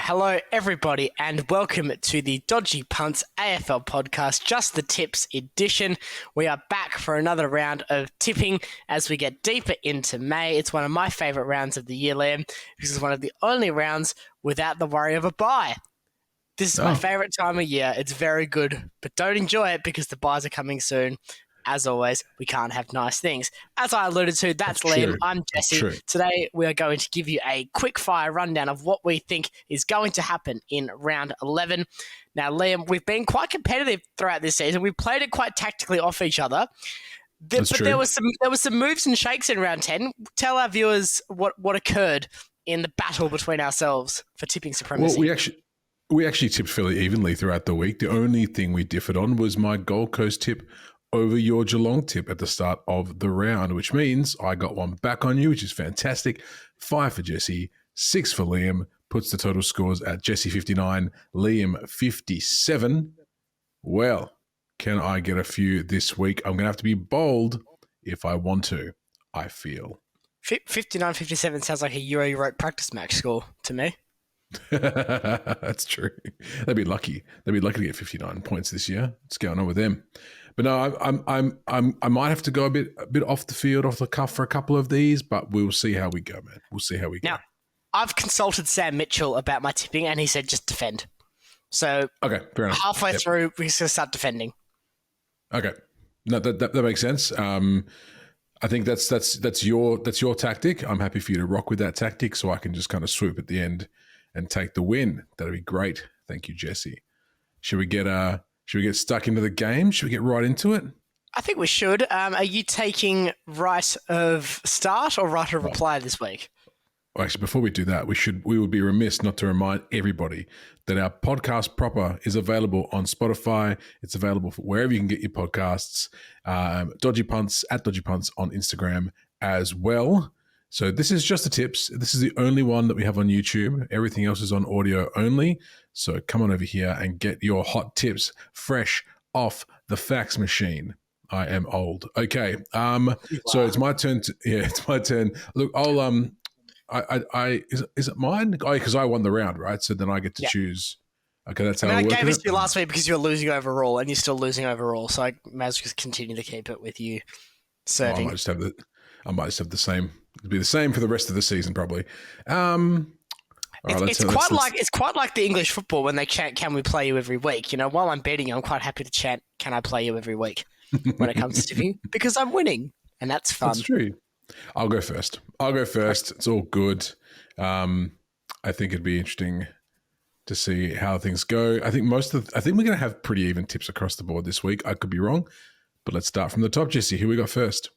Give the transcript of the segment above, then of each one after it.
Hello, everybody, and welcome to the Dodgy Punts AFL podcast, Just the Tips edition. We are back for another round of tipping as we get deeper into May. It's one of my favourite rounds of the year, Liam, because it's one of the only rounds without the worry of a bye. This is my favourite time of year. It's very good, but don't enjoy it because the buys are coming soon. As always, we can't have nice things. As I alluded to, that's Liam. True. I'm Jesse. True. Today, we are going to give you a quick fire rundown of what we think is going to happen in round 11. Now, Liam, we've been quite competitive throughout this season. We played it quite tactically off each other. That's true. There was some moves and shakes in round 10. Tell our viewers what occurred in the battle between ourselves for tipping supremacy. Well, we actually tipped fairly evenly throughout the week. The only thing we differed on was my Gold Coast tip over your Geelong tip at the start of the round, which means I got one back on you, which is fantastic. 5 for Jesse, 6 for Liam, puts the total scores at Jesse 59, Liam 57. Well, can I get a few this week? I'm going to have to be bold if I want to, I feel. 59-57 sounds like a Euro practice match score to me. That's true. They'd be lucky. They'd be lucky to get 59 points this year. What's going on with them? But no, I might have to go a bit off the field, off the cuff for a couple of these, but we'll see how we go, man. We'll see how we go. Now, I've consulted Sam Mitchell about my tipping, and he said just defend. So okay, fair enough. Halfway through, we're just going to start defending. Okay, no, that makes sense. I think that's your tactic. I'm happy for you to rock with that tactic, so I can just kind of swoop at the end and take the win. That'd be great. Thank you, Jesse. Should we get stuck into the game? Should we get right into it? I think we should. Are you taking right of start or right of reply this week? Well, actually, before we do that, we would be remiss not to remind everybody that our podcast proper is available on Spotify. It's available for wherever you can get your podcasts. Dodgy Punts at Dodgy Punts on Instagram as well. So this is just the tips. This is the only one that we have on YouTube. Everything else is on audio only. So come on over here and get your hot tips fresh off the fax machine. I am old. Okay. So it's my turn. It's my turn. Look, I'll is it mine? Oh, because I won the round, right? So then I get to choose. Okay, that's how I work. I gave it to you last week because you were losing overall, and you're still losing overall. So I may as well just continue to keep it with you serving. I might just have the same. It'll be the same for the rest of the season, probably. It's quite like the English football when they chant, "Can we play you every week?" You know, while I'm betting, I'm quite happy to chant, "Can I play you every week?" when it comes to tipping because I'm winning, and that's fun. That's true. I'll go first. It's all good. I think it'd be interesting to see how things go. I think we're going to have pretty even tips across the board this week. I could be wrong, but let's start from the top. Jesse, who we got first?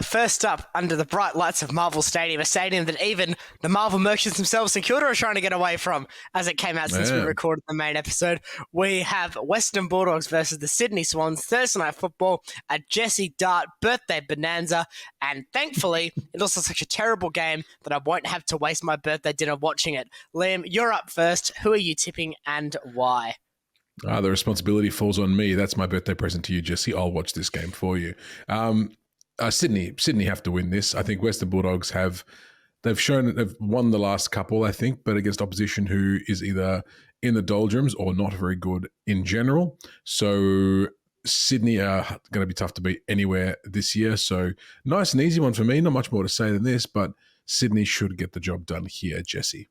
First up, under the bright lights of Marvel Stadium, a stadium that even the Marvel merchants themselves in Kilda are trying to get away from as it came out since we recorded the main episode. We have Western Bulldogs versus the Sydney Swans, Thursday Night Football, a Jesse Dart birthday bonanza, and thankfully, it also such a terrible game that I won't have to waste my birthday dinner watching it. Liam, you're up first. Who are you tipping and why? The responsibility falls on me. That's my birthday present to you, Jesse. I'll watch this game for you. Sydney have to win this. I think Western Bulldogs they've shown that they've won the last couple, I think, but against opposition who is either in the doldrums or not very good in general. So Sydney are going to be tough to beat anywhere this year. So nice and easy one for me. Not much more to say than this, but Sydney should get the job done here, Jesse.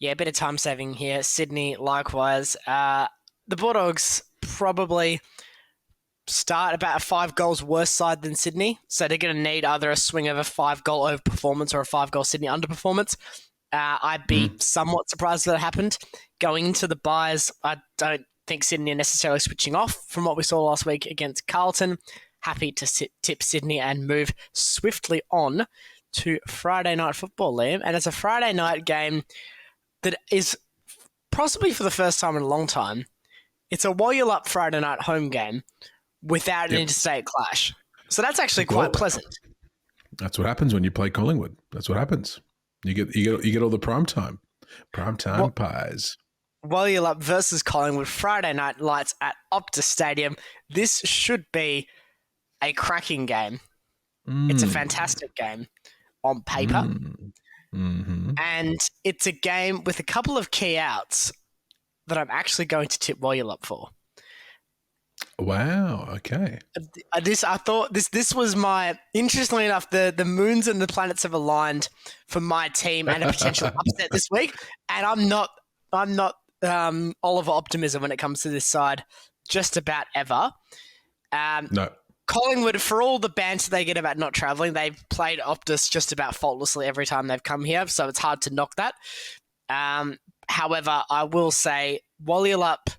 Yeah, a bit of time saving here. Sydney, likewise. The Bulldogs probably start about a 5 goals worse side than Sydney. So they're going to need either a swing of a 5-goal over performance or a 5-goal Sydney underperformance. I'd be somewhat surprised that it happened. Going into the buys, I don't think Sydney are necessarily switching off from what we saw last week against Carlton. Happy to tip Sydney and move swiftly on to Friday Night Football, Liam. And it's a Friday night game that is possibly for the first time in a long time. It's a while you're up Friday night home game without an interstate clash. So that's actually quite pleasant. That's what happens when you play Collingwood. That's what happens. You get all the prime time pies. While you're up versus Collingwood, Friday night lights at Optus Stadium. This should be a cracking game. It's a fantastic game on paper. And it's a game with a couple of key outs that I'm actually going to tip Voyulop for. Wow. Okay. I thought this was my, interestingly enough, the moons and the planets have aligned for my team and a potential upset this week. And I'm not Oliver Optimism when it comes to this side, just about ever. No. Collingwood, for all the banter they get about not travelling, they've played Optus just about faultlessly every time they've come here, so it's hard to knock that. However, I will say Walyulup,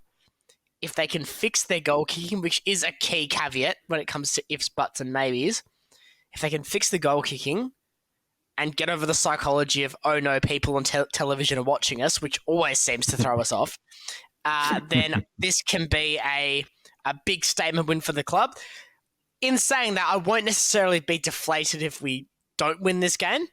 if they can fix their goal kicking, which is a key caveat when it comes to ifs, buts, and maybes, if they can fix the goal kicking and get over the psychology of, oh no, people on television are watching us, which always seems to throw us off, then this can be a big statement win for the club. In saying that, I won't necessarily be deflated if we don't win this game,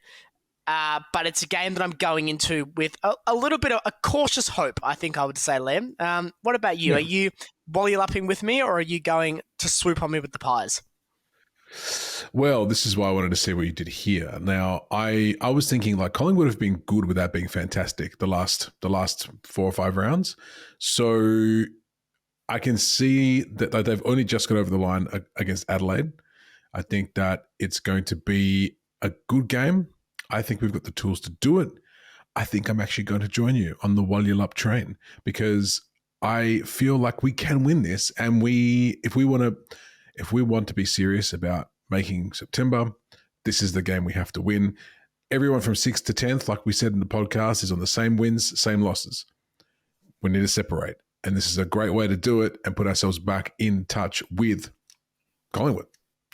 but it's a game that I'm going into with a little bit of a cautious hope, I think I would say, Liam. What about you? Yeah. Are you Walyulupping with me, or are you going to swoop on me with the pies? Well, this is why I wanted to see what you did here. Now, I was thinking like Collingwood have been good without being fantastic the last 4 or 5 rounds. So I can see that they've only just got over the line against Adelaide. I think that it's going to be a good game. I think we've got the tools to do it. I think I'm actually going to join you on the Walyulup train because I feel like we can win this, and if we want to be serious about making September, this is the game we have to win. Everyone from 6th to 10th, like we said in the podcast, is on the same wins, same losses. We need to separate. And this is a great way to do it and put ourselves back in touch with Collingwood.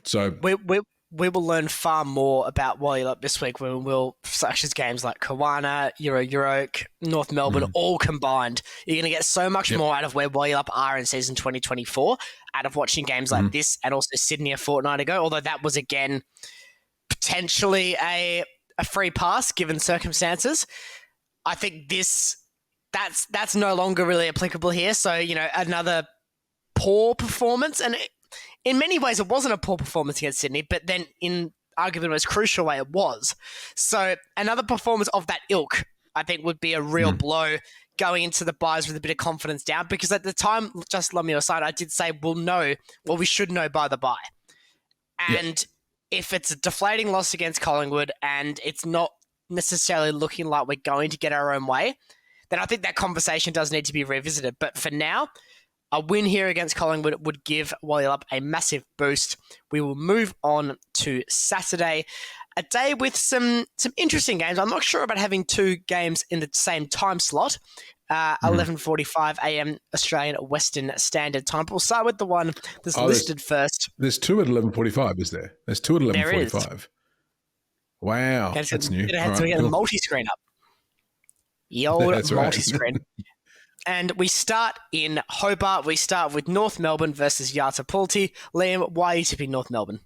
So we will learn far more about Walyulup this week when we'll, such as games like Kawana, Euroke, North Melbourne, all combined. You're going to get so much more out of where Walyulup are in season 2024 out of watching games like this, and also Sydney a fortnight ago, although that was, again, potentially a free pass given circumstances. I think that's no longer really applicable here. So, another poor performance, and in many ways it wasn't a poor performance against Sydney, but then in arguably the most crucial way it was. So another performance of that ilk, I think, would be a real blow going into the buys with a bit of confidence down, because at the time, just let me aside, I did say we should know by the bye. And if it's a deflating loss against Collingwood and it's not necessarily looking like we're going to get our own way, then I think that conversation does need to be revisited. But for now, a win here against Collingwood would give Walyulup a massive boost. We will move on to Saturday, a day with some interesting games. I'm not sure about having 2 games in the same time slot. 11:45 a.m. Australian Western Standard Time. But we'll start with the one that's listed first. There's 2 at 11:45, is there? There's 2 at 11:45. Wow, okay, that's new. So we get a multi-screen up. The old multi-screen. Right. And we start in Hobart. We start with North Melbourne versus Yartapulti. Liam, why are you tipping North Melbourne?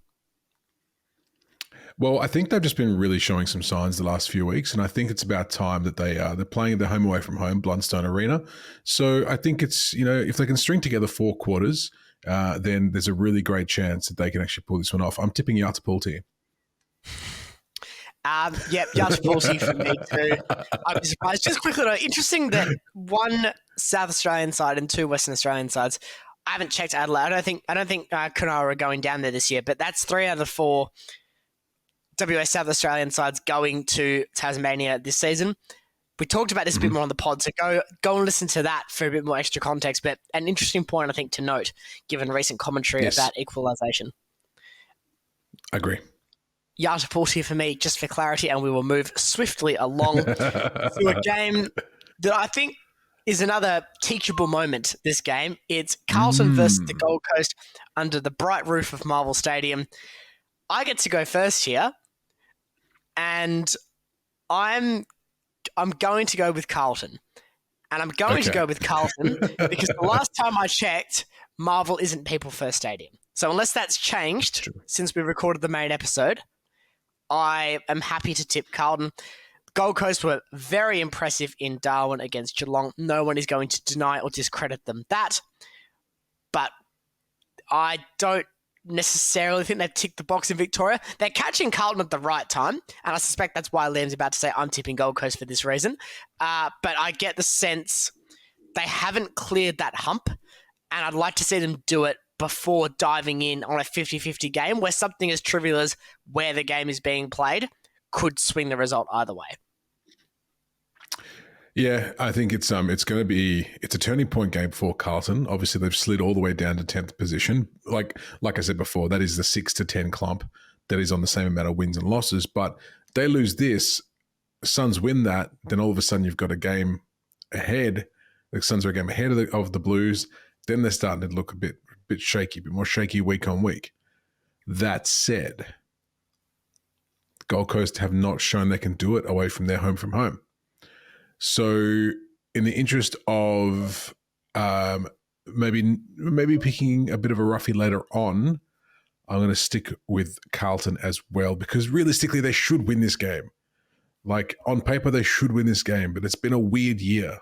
Well, I think they've just been really showing some signs the last few weeks, and I think it's about time that they're playing their home away from home, Blundstone Arena. So I think it's, if they can string together 4 quarters, then there's a really great chance that they can actually pull this one off. I'm tipping Yartapulti. Yartapulti for me too. I'd be surprised. Just quickly though, interesting that 1 South Australian side and 2 Western Australian sides. I haven't checked Adelaide. I don't think Kunara are going down there this year, but that's 3 out of 4 WA South Australian sides going to Tasmania this season. We talked about this a bit more on the pod, so go and listen to that for a bit more extra context. But an interesting point, I think, to note, given recent commentary about equalisation. Agree. Yartapulti for me, just for clarity, and we will move swiftly along to a game that I think is another teachable moment, this game. It's Carlton versus the Gold Coast under the bright roof of Marvel Stadium. I get to go first here, and I'm going to go with Carlton. And I'm going to go with Carlton because the last time I checked, Marvel isn't People First Stadium. So unless that's changed since we recorded the main episode, I am happy to tip Carlton. Gold Coast were very impressive in Darwin against Geelong. No one is going to deny or discredit them that. But I don't necessarily think they've ticked the box in Victoria. They're catching Carlton at the right time, and I suspect that's why Liam's about to say I'm tipping Gold Coast for this reason. But I get the sense they haven't cleared that hump, and I'd like to see them do it before diving in on a 50-50 game where something as trivial as where the game is being played could swing the result either way. Yeah, I think it's a turning point game for Carlton. Obviously, they've slid all the way down to 10th position. Like I said before, that is the 6 to 10 clump that is on the same amount of wins and losses. But they lose this, Suns win that, then all of a sudden you've got a game ahead. The Suns are a game ahead of the Blues. Then they're starting to look a bit shaky, a bit more shaky week on week. That said, Gold Coast have not shown they can do it away from their home from home. So, in the interest of maybe picking a bit of a roughie later on, I'm going to stick with Carlton as well because realistically, they should win this game. Like on paper, they should win this game, but it's been a weird year.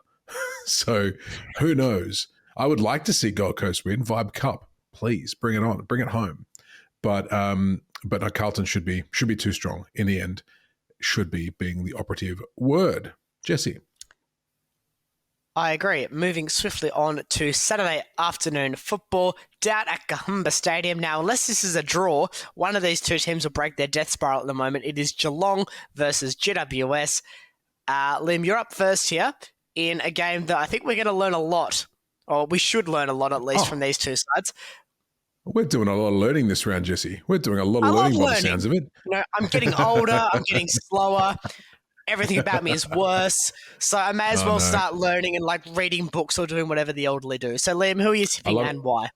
So, who knows? I would like to see Gold Coast win Vibe Cup. Please bring it on, bring it home. But Carlton should be too strong in the end. Should be being the operative word. Jesse. I agree. Moving swiftly on to Saturday afternoon football down at Kahumba Stadium. Now, unless this is a draw, one of these two teams will break their death spiral at the moment. It is Geelong versus GWS. Liam, you're up first here in a game that I think we're going to learn a lot, or we should learn a lot at least from these two sides. We're doing a lot of learning this round, Jesse. We're doing a lot of learning by the sounds of it. You know, I'm getting older. I'm getting slower. Everything about me is worse. So I may as well start learning and like reading books or doing whatever the elderly do. So Liam, who are you tipping and why?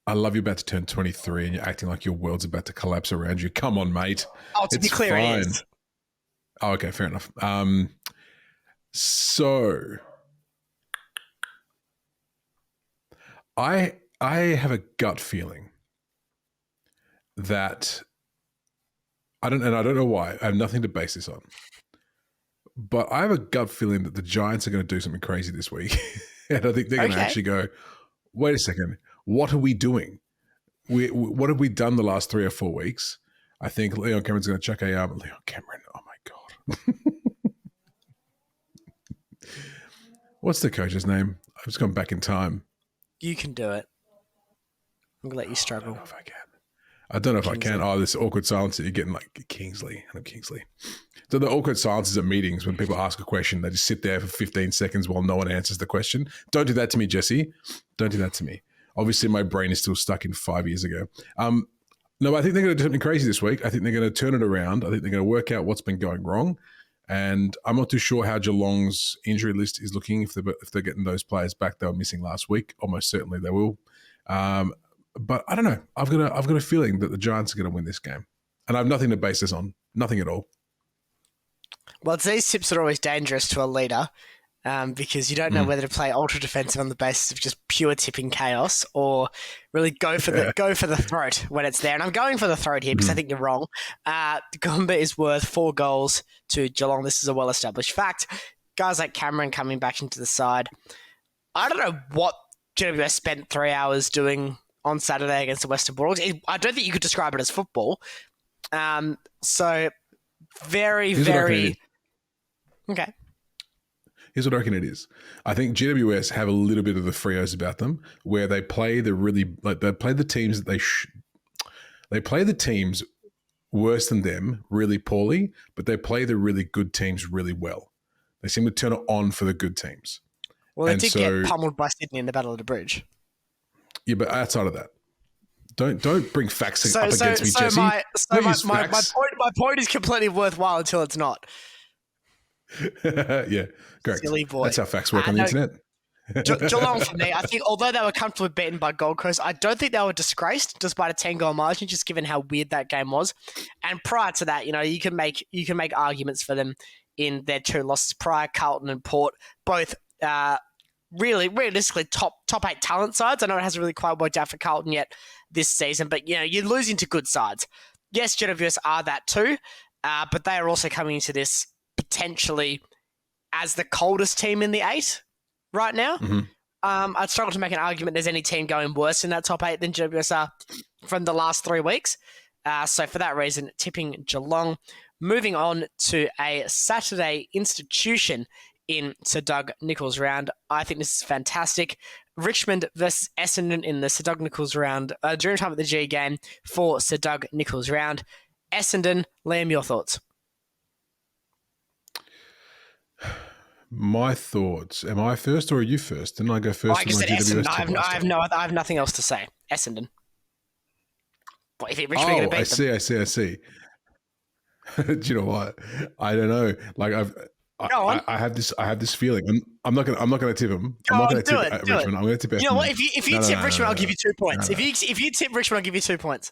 I love you about to turn 23 and you're acting like your world's about to collapse around you. Come on, mate. Oh, to be clear, it is. Oh, okay, fair enough. So I have a gut feeling that I don't know why. I have nothing to base this on. But I have a gut feeling that the Giants are going to do something crazy this week. And I think they're going to actually go, wait a second, what are we doing? What have we done the last 3 or 4 weeks? I think Leon Cameron's going to chuck Leon Cameron, oh my God. What's the coach's name? I've just gone back in time. You can do it. I'm going to let you struggle. I don't know if I can. Oh, this awkward silence that you're getting, like Kingsley. Adam Kingsley. So the awkward silences at meetings when people ask a question, they just sit there for 15 seconds while no one answers the question. Don't do that to me, Jesse. Don't do that to me. Obviously, my brain is still stuck in 5 years ago. No, I think they're going to do something crazy this week. I think they're going to turn it around. I think they're going to work out what's been going wrong. And I'm not too sure how Geelong's injury list is looking. If they're getting those players back they were missing last week, almost certainly they will. But I don't know. I've got a feeling that the Giants are going to win this game. And I have nothing to base this on. Nothing at all. Well, these tips are always dangerous to a leader because you don't know whether to play ultra defensive on the basis of just pure tipping chaos or really go for the throat when it's there. And I'm going for the throat here because I think you're wrong. Gomba is worth 4 goals to Geelong. This is a well-established fact. Guys like Cameron coming back into the side. I don't know what GWS spent 3 hours doing on Saturday against the Western Bulldogs. I don't think you could describe it as football. So very, very... Okay. Here's what I reckon it is. I think GWS have a little bit of the Frios about them where they play they play the teams that they play the teams worse than them really poorly, but they play the really good teams really well. They seem to turn it on for the good teams. Well, they did get pummeled by Sydney in the Battle of the Bridge. Yeah, but outside of that, don't bring facts up against me, Jesse. My point is completely worthwhile until it's not. Yeah, correct. Silly boy. That's how facts work on the internet. Geelong for me, I think although they were comfortably beaten by Gold Coast, I don't think they were disgraced despite a 10-goal margin, just given how weird that game was. And prior to that, you can make arguments for them in their 2 losses prior, Carlton and Port, both really realistically top 8 talent sides. I know it hasn't really quite worked out for Carlton yet this season, but you're losing to good sides. Yes, GWS are that too, but they are also coming into this potentially as the coldest team in the 8 right now. I'd struggle to make an argument there's any team going worse in that top 8 than GWS are from the last 3 weeks. So for that reason, tipping Geelong. Moving on to a Saturday institution in Sir Doug Nicholls round. I think this is fantastic. Richmond versus Essendon in the Sir Doug Nicholls round, during time at the G game for Sir Doug Nicholls round. Essendon, Liam, your thoughts? My thoughts. Am I first or are you first? Didn't I go first? I just said Essendon. I have nothing else to say. Essendon. But if Richmond are going to beat them. I see. Do you know what? I don't know. Like I have this feeling. I'm not gonna tip him. I'm not gonna tip Richmond. I'm gonna tip Essendon. You know what? If you tip Richmond, I'll give you 2 points. If you tip Richmond, I'll give you 2 points.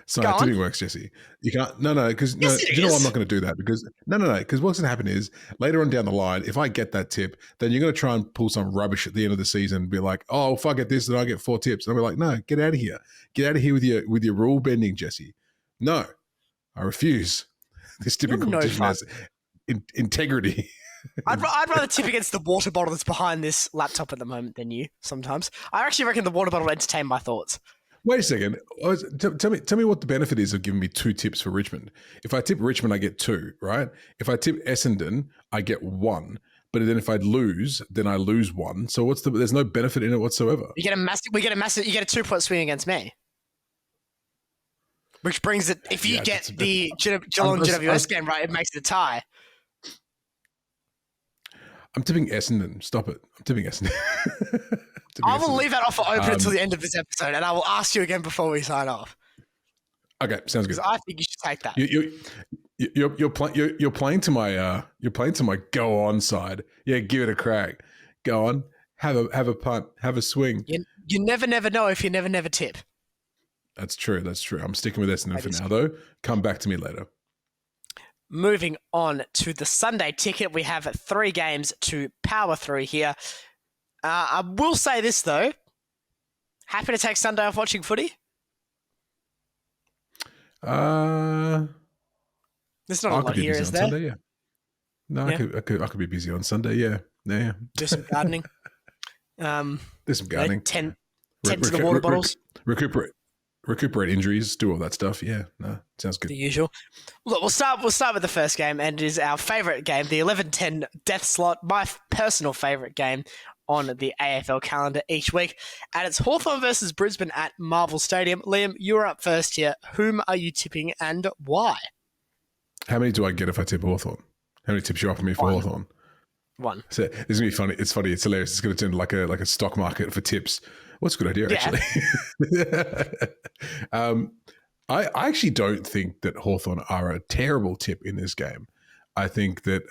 So tipping works, Jesse. You can't. Because do you know what? I'm not going to do that because because what's going to happen is later on down the line, if I get that tip, then you're going to try and pull some rubbish at the end of the season and be like, oh, if I get this, then I get 4 tips. And I'll be like, no, get out of here. Get out of here with your rule bending, Jesse. No, I refuse. This tipping competition has integrity. I'd rather tip against the water bottle that's behind this laptop at the moment than you. Sometimes I actually reckon the water bottle will entertain my thoughts. Wait a second. Tell me what the benefit is of giving me 2 tips for Richmond. If I tip Richmond, I get 2, right? If I tip Essendon, I get 1. But then if I lose, then I lose 1. So there's no benefit in it whatsoever. You get a 2-point swing against me. Which brings it, if you get the Geelong GWS game right, it makes it a tie. I'm tipping Essendon. Stop it. I'm tipping Essendon. I will leave that offer open until the end of this episode, and I will ask you again before we sign off. Okay, sounds good. I think you should take that. You're playing to my go on side. Yeah, give it a crack. Go on, have a punt, have a swing. You never know if you never tip. That's true. I'm sticking with Essendon for now, though. Come back to me later. Moving on to the Sunday ticket, we have 3 games to power through here. I will say this, though. Happy to take Sunday off watching footy? There's not a lot here, is there? Sunday, yeah. No, yeah. I could be busy on Sunday, yeah. Yeah. Do some gardening. Do some gardening. Tend to the water bottles. Recuperate injuries, do all that stuff. Yeah, no, sounds good. The usual. Look, we'll start with the first game, and it is our favourite game, the 11-10 death slot, my personal favourite game on the AFL calendar each week. And it's Hawthorn versus Brisbane at Marvel Stadium. Liam, you're up first here. Whom are you tipping and why? How many do I get if I tip Hawthorn? How many tips you offer me for Hawthorn? 1. So this is going to be funny. It's funny. It's hilarious. It's going to turn like a stock market for tips. What's a good idea, actually? I actually don't think that Hawthorn are a terrible tip in this game. I think that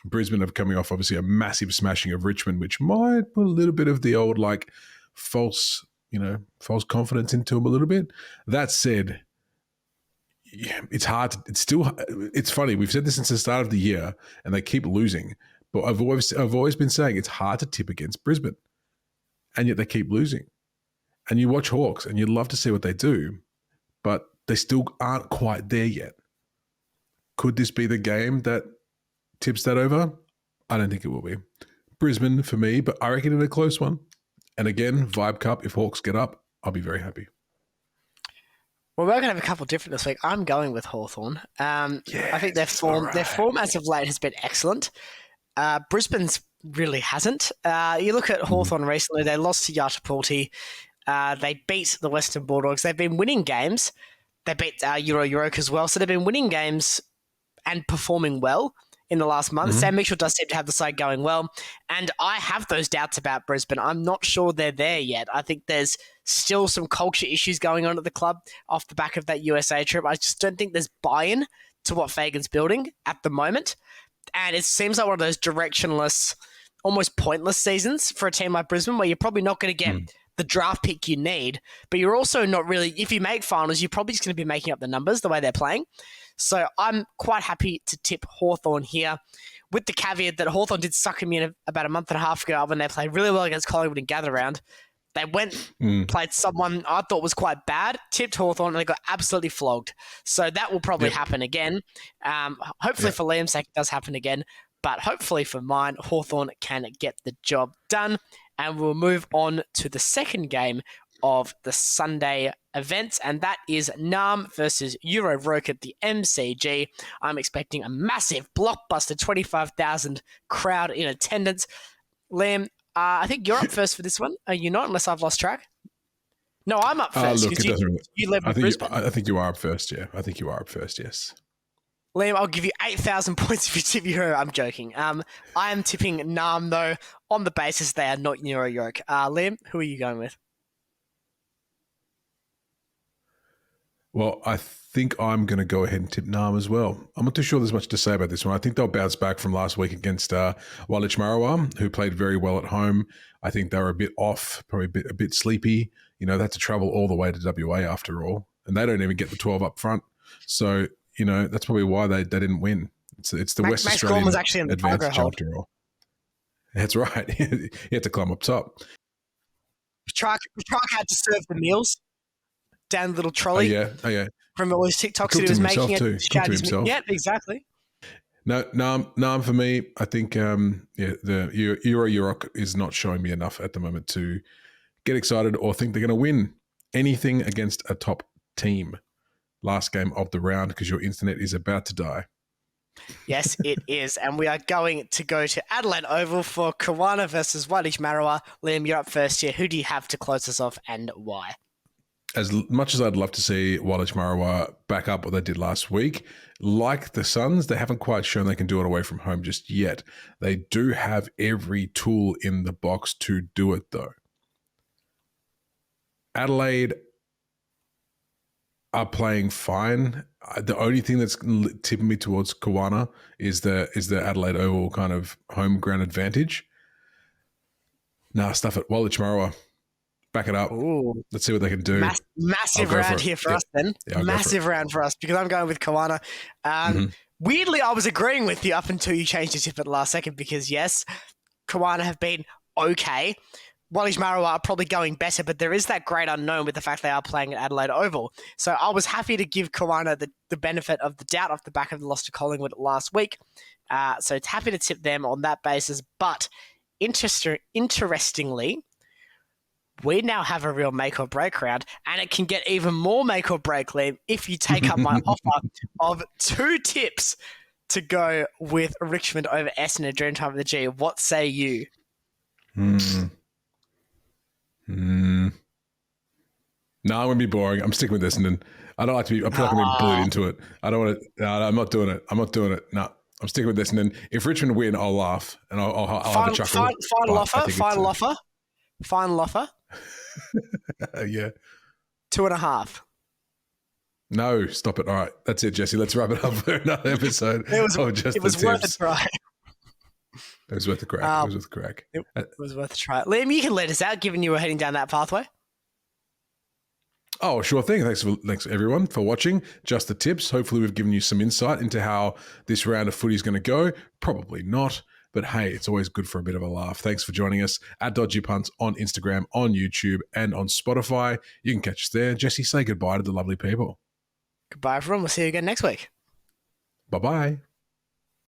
Brisbane are coming off, obviously, a massive smashing of Richmond, which might put a little bit of the old, false confidence into them a little bit. That said, it's hard. It's funny. We've said this since the start of the year, and they keep losing. But I've always been saying it's hard to tip against Brisbane, and yet they keep losing. And you watch Hawks, and you'd love to see what they do, but they still aren't quite there yet. Could this be the game that tips that over? I don't think it will be. Brisbane for me, but I reckon in a close one. And again, Vibe Cup, if Hawks get up, I'll be very happy. Well, we're going to have a couple different this week. I'm going with Hawthorn. I think their form as of late has been excellent. Brisbane's really hasn't. You look at Hawthorn recently, they lost to Yatapulti. They beat the Western Bulldogs. They've been winning games. They beat York as well. So they've been winning games and performing well in the last month. Sam Mitchell does seem to have the side going well. And I have those doubts about Brisbane. I'm not sure they're there yet. I think there's still some culture issues going on at the club off the back of that USA trip. I just don't think there's buy-in to what Fagan's building at the moment. And it seems like one of those directionless, almost pointless seasons for a team like Brisbane where you're probably not going to get the draft pick you need, but you're also not really, if you make finals, you're probably just going to be making up the numbers the way they're playing. So I'm quite happy to tip Hawthorn here with the caveat that Hawthorn did suck him in about a month and a half ago when they played really well against Collingwood in Gather Round. They went, played someone I thought was quite bad, tipped Hawthorn, and they got absolutely flogged. So that will probably happen again. Hopefully for Liam's sake, it does happen again. But hopefully for mine, Hawthorn can get the job done. And we'll move on to the second game of the Sunday events, and that is Nam versus Euro Roke at the MCG. I'm expecting a massive blockbuster 25,000 crowd in attendance. Liam, I think you're up first for this one. Are you not, unless I've lost track? No, I'm up first Look, it because doesn't. you led I with think Brisbane. I think you are up first. Yeah, I think you are up first. Yes. Liam, I'll give you 8,000 points if you tip Euro. I'm joking. I am tipping Nam, though, on the basis they are not Euro York. Liam, who are you going with? Well, I think I'm going to go ahead and tip Nam as well. I'm not too sure there's much to say about this one. I think they'll bounce back from last week against Walich Marawa, who played very well at home. I think they were a bit off, probably a bit sleepy. You know, they had to travel all the way to WA after all, and they don't even get the 12 up front. So, you know, that's probably why they didn't win. It's the West Max Australian was actually in the cargo advantage hold. after all. That's right. He had to climb up top. Petrarch had to serve the meals down the little Oh trolley. yeah. From all his TikToks that Cooked he was him himself making. too. Cooked him himself. Yeah, exactly. No, Nam for me. I think the Euro Euroc is not showing me enough at the moment to get excited or think they're going to win anything against a top team. Last game of the round, because your internet is about to die. Yes, it is. And we are going to go to Adelaide Oval for Kawana versus Walich Marawa. Liam, you're up first here. Who do you have to close us off and why? As much as I'd love to see Walich Marawa back up what they did last week, like the Suns, they haven't quite shown they can do it away from home just yet. They do have every tool in the box to do it, though. Adelaide are playing fine. The only thing that's tipping me towards Kawana is the Adelaide Oval kind of home ground advantage. Nah, stuff it. Walich Marawa. Back it up. Ooh. Let's see what they can do. Massive round here for us then. Yeah, massive round for us because I'm going with Kawana. Weirdly, I was agreeing with you up until you changed your tip at the last second because, yes, Kawana have been okay. Walich Marawa are probably going better, but there is that great unknown with the fact they are playing at Adelaide Oval. So I was happy to give Kawana the benefit of the doubt off the back of the loss to Collingwood last week. So it's happy to tip them on that basis. But interestingly, we now have a real make or break round, and it can get even more make or break, Liam, if you take up my offer of 2 tips to go with Richmond over Essendon at Dreamtime of the G. What say you? No, I'm going to be boring. I'm sticking with Essendon. I don't like to be, I feel like I'm being bullied into it. I don't want to, no, I'm not doing it. No, I'm sticking with Essendon. If Richmond win, I'll laugh and I'll have a chuckle. Final offer. Yeah. 2.5. No, stop it. All right. That's it, Jesse. Let's wrap it up for another episode. It was worth a try. It was worth a crack. It was worth a try. Liam, you can let us out, given you were heading down that pathway. Oh, sure thing. Thanks everyone for watching. Just the tips. Hopefully we've given you some insight into how this round of footy is going to go. Probably not, but hey, it's always good for a bit of a laugh. Thanks for joining us at Dodgy Punts on Instagram, on YouTube, and on Spotify. You can catch us there. Jesse, say goodbye to the lovely people. Goodbye, everyone. We'll see you again next week. Bye-bye.